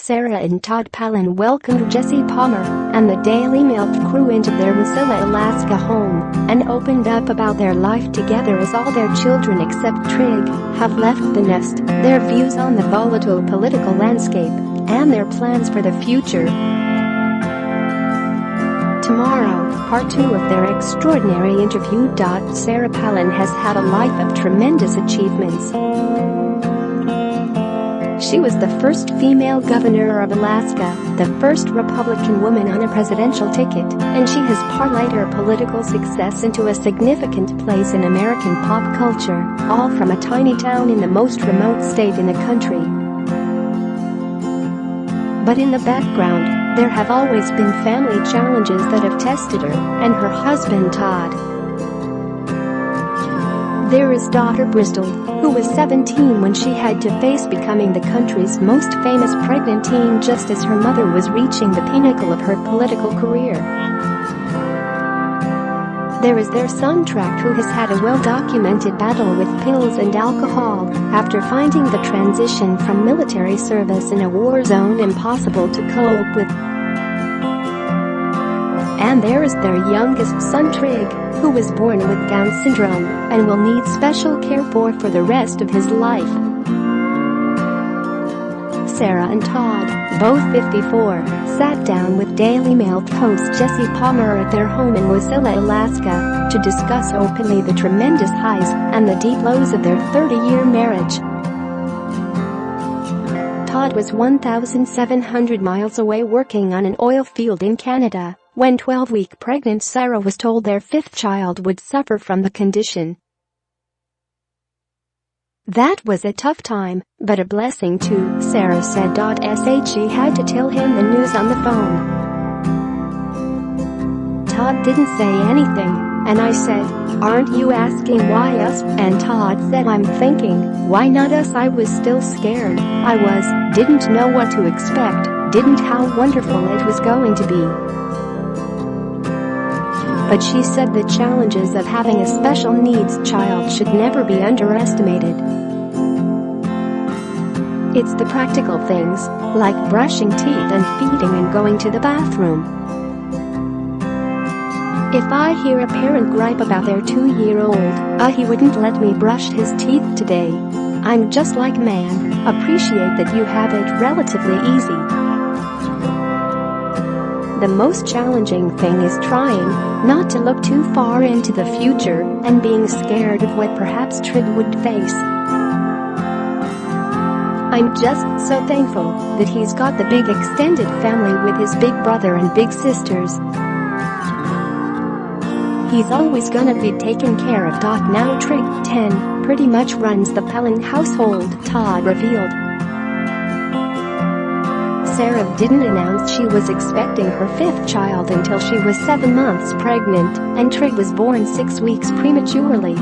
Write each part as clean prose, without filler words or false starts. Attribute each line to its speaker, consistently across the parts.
Speaker 1: Sarah and Todd Palin welcomed Jesse Palmer and the Daily Mail crew into their Wasilla, Alaska home and opened up about their life together as all their children except Trig have left the nest, their views on the volatile political landscape, and their plans for the future. Tomorrow, part 2 of their extraordinary interview.Sarah. Palin has had a life of tremendous achievements. She was the first female governor of Alaska, the first Republican woman on a presidential ticket, and she has parlayed her political success into a significant place in American pop culture, all from a tiny town in the most remote state in the country. But in the background, there have always been family challenges that have tested her and her husband Todd. There is daughter Bristol, who was 17 when she had to face becoming the country's most famous pregnant teen just as her mother was reaching the pinnacle of her political career. There is their son Trig, who has had a well-documented battle with pills and alcohol after finding the transition from military service in a war zone impossible to cope with. And there is their youngest son Trig, who was born with Down syndrome and will need special care for the rest of his life. Sarah and Todd, both 54, sat down with Daily Mail host Jesse Palmer at their home in Wasilla, Alaska, to discuss openly the tremendous highs and the deep lows of their 30-year marriage. Todd was 1,700 miles away working on an oil field in Canada when 12-week pregnant Sarah was told their 5th child would suffer from the condition. That was a tough time, but a blessing too, Sarah said.She had to tell him the news on the phone. Todd didn't say anything, and I said, "Aren't you asking why us?" And Todd said, "I'm thinking, why not us?" I was still scared. Didn't know what to expect, didn't how wonderful it was going to be. But she said the challenges of having a special needs child should never be underestimated. It's the practical things, like brushing teeth and feeding and going to the bathroom. If I hear a parent gripe about their 2-year-old, he wouldn't let me brush his teeth today. I'm just like, man, appreciate that you have it relatively easy. The most challenging thing is trying not to look too far into the future and being scared of what perhaps Trig would face. I'm just so thankful that he's got the big extended family with his big brother and big sisters. He's always gonna be taken care of. Now Trig, 10, pretty much runs the Palin household, Todd revealed. Sarah didn't announce she was expecting her 5th child until she was 7 months pregnant, and Trig was born 6 weeks prematurely.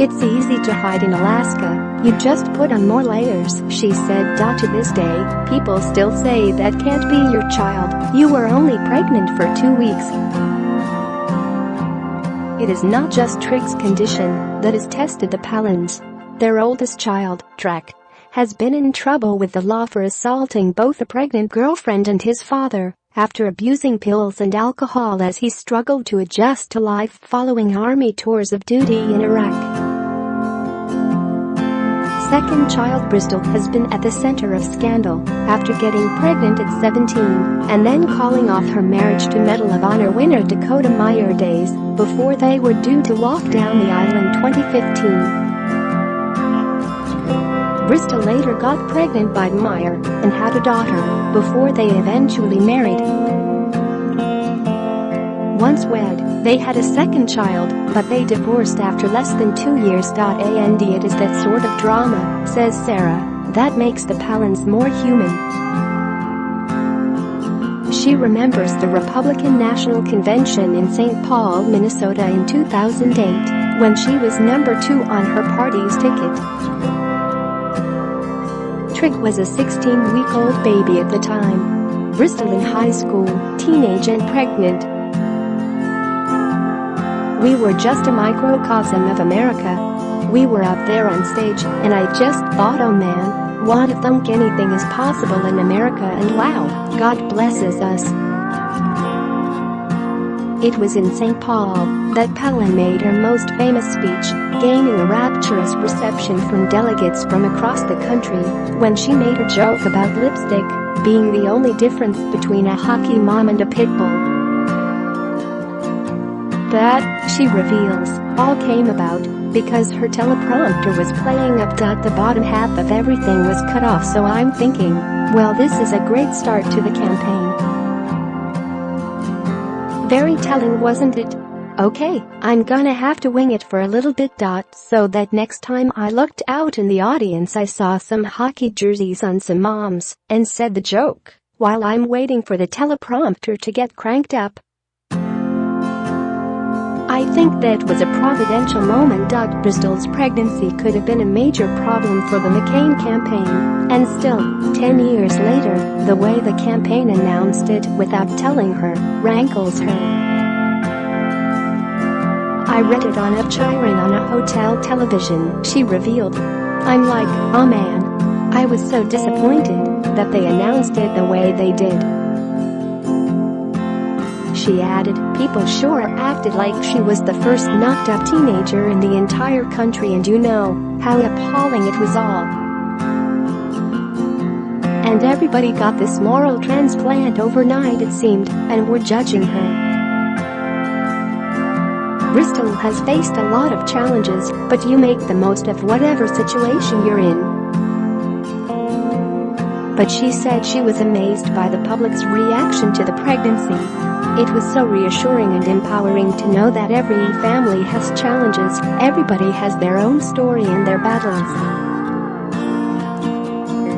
Speaker 1: It's easy to hide in Alaska, you just put on more layers, she said. To this day, people still say that can't be your child, you were only pregnant for 2 weeks. It is not just Trig's condition that has tested the Palins. Their oldest child, Trig, has been in trouble with the law for assaulting both a pregnant girlfriend and his father after abusing pills and alcohol as he struggled to adjust to life following army tours of duty in Iraq. Second child Bristol has been at the center of scandal after getting pregnant at 17 and then calling off her marriage to Medal of Honor winner Dakota Meyer days before they were due to walk down the aisle in 2015. Bristol later got pregnant by Meyer and had a daughter before they eventually married. Once wed, they had a second child, but they divorced after less than 2 years. And it is that sort of drama, says Sarah, that makes the Palins more human. She remembers the Republican National Convention in St. Paul, Minnesota in 2008, when she was number 2 on her party's ticket. Trig was a 16-week-old baby at the time. Bristol in high school, teenage and pregnant. We were just a microcosm of America. We were out there on stage, and I just thought, oh man, Want to think anything is possible in America, and wow, God blesses us. It was in St. Paul that Palin made her most famous speech, gaining a rapturous reception from delegates from across the country when she made her joke about lipstick being the only difference between a hockey mom and a pit bull. That, she reveals, all came about because her teleprompter was playing up. The bottom half of everything was cut off, so I'm thinking, well, this is a great start to the campaign. Very telling, wasn't it? Okay, I'm gonna have to wing it for a little bit. So that next time I looked out in the audience, I saw some hockey jerseys on some moms and said the joke while I'm waiting for the teleprompter to get cranked up. I think that was a providential moment. Bristol's pregnancy could have been a major problem for the McCain campaign, and still, 10 years later, the way the campaign announced it without telling her rankles her. I read it on a siren on a hotel television, she revealed. I'm like, oh man. I was so disappointed that they announced it the way they did. She added, people sure acted like she was the first knocked-up teenager in the entire country, and you know how appalling it was all. And everybody got this moral transplant overnight, it seemed, and were judging her. Bristol has faced a lot of challenges, but you make the most of whatever situation you're in. But she said she was amazed by the public's reaction to the pregnancy. It was so reassuring and empowering to know that every family has challenges, everybody has their own story and their battles.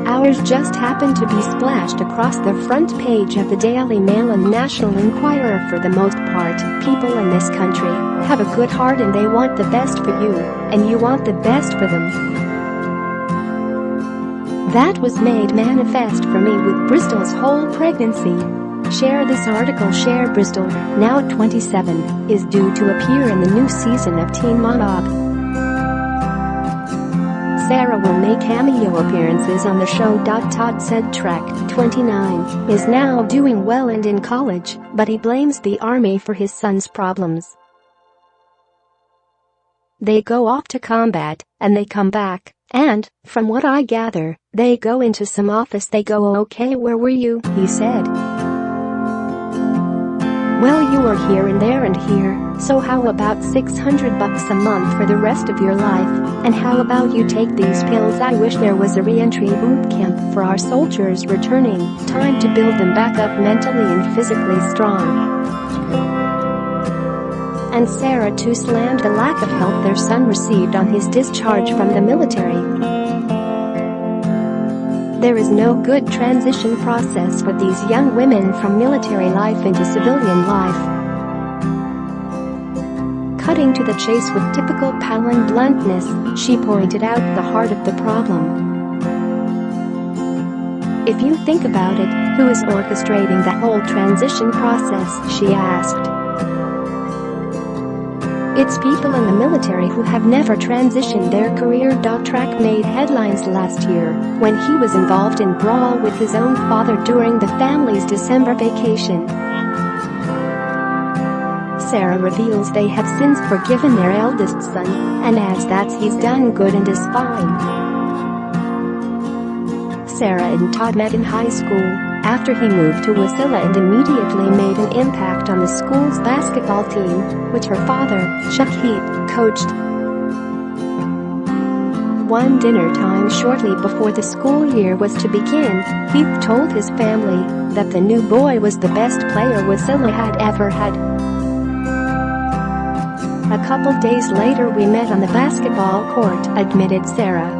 Speaker 1: Ours just happened to be splashed across the front page of the Daily Mail and National Enquirer. For the most part, people in this country have a good heart and they want the best for you, and you want the best for them. That was made manifest for me with Bristol's whole pregnancy. Share this article. Share. Bristol, now 27, is due to appear in the new season of Teen Mom Bob. Sarah will make cameo appearances on the show. Todd said track 29 is now doing well and in college, but he blames the army for his son's problems. They go off to combat, and they come back, and, from what I gather, they go into some office. They go, okay, where were you? He said. Well, you were here and there and here, so how about $600 a month for the rest of your life? And how about you take these pills? I wish there was a re-entry boot camp for our soldiers returning, time to build them back up mentally and physically strong. And Sarah too slammed the lack of help their son received on his discharge from the military. There is no good transition process for these young women from military life into civilian life. Cutting to the chase with typical Palin bluntness, she pointed out the heart of the problem. If you think about it, who is orchestrating the whole transition process? She asked. It's people in the military who have never transitioned their career. Track made headlines last year when he was involved in brawl with his own father during the family's December vacation. Sarah reveals they have since forgiven their eldest son and adds that he's done good and is fine. Sarah and Todd met in high school after he moved to Wasilla and immediately made an impact on the school's basketball team, which her father, Chuck Heath, coached. One dinner time shortly before the school year was to begin, Heath told his family that the new boy was the best player Wasilla had ever had. A couple days later we met on the basketball court, admitted Sarah.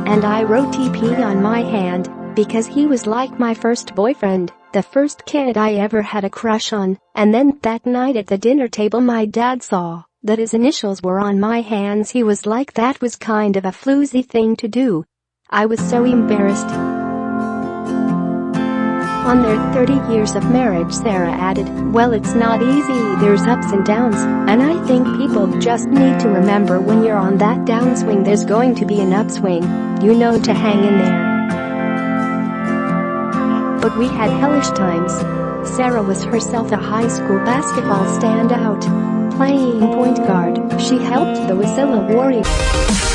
Speaker 1: And I wrote TP on my hand, because he was like my first boyfriend, the first kid I ever had a crush on. And then that night at the dinner table my dad saw that his initials were on my hands. He was like, that was kind of a floozy thing to do. I was so embarrassed. On their 30 years of marriage, Sarah added, well, it's not easy, there's ups and downs, and I think people just need to remember when you're on that downswing there's going to be an upswing, you know, to hang in there. but we had hellish times. Sarah was herself a high school basketball standout. Playing point guard, she helped the Wasilla Warriors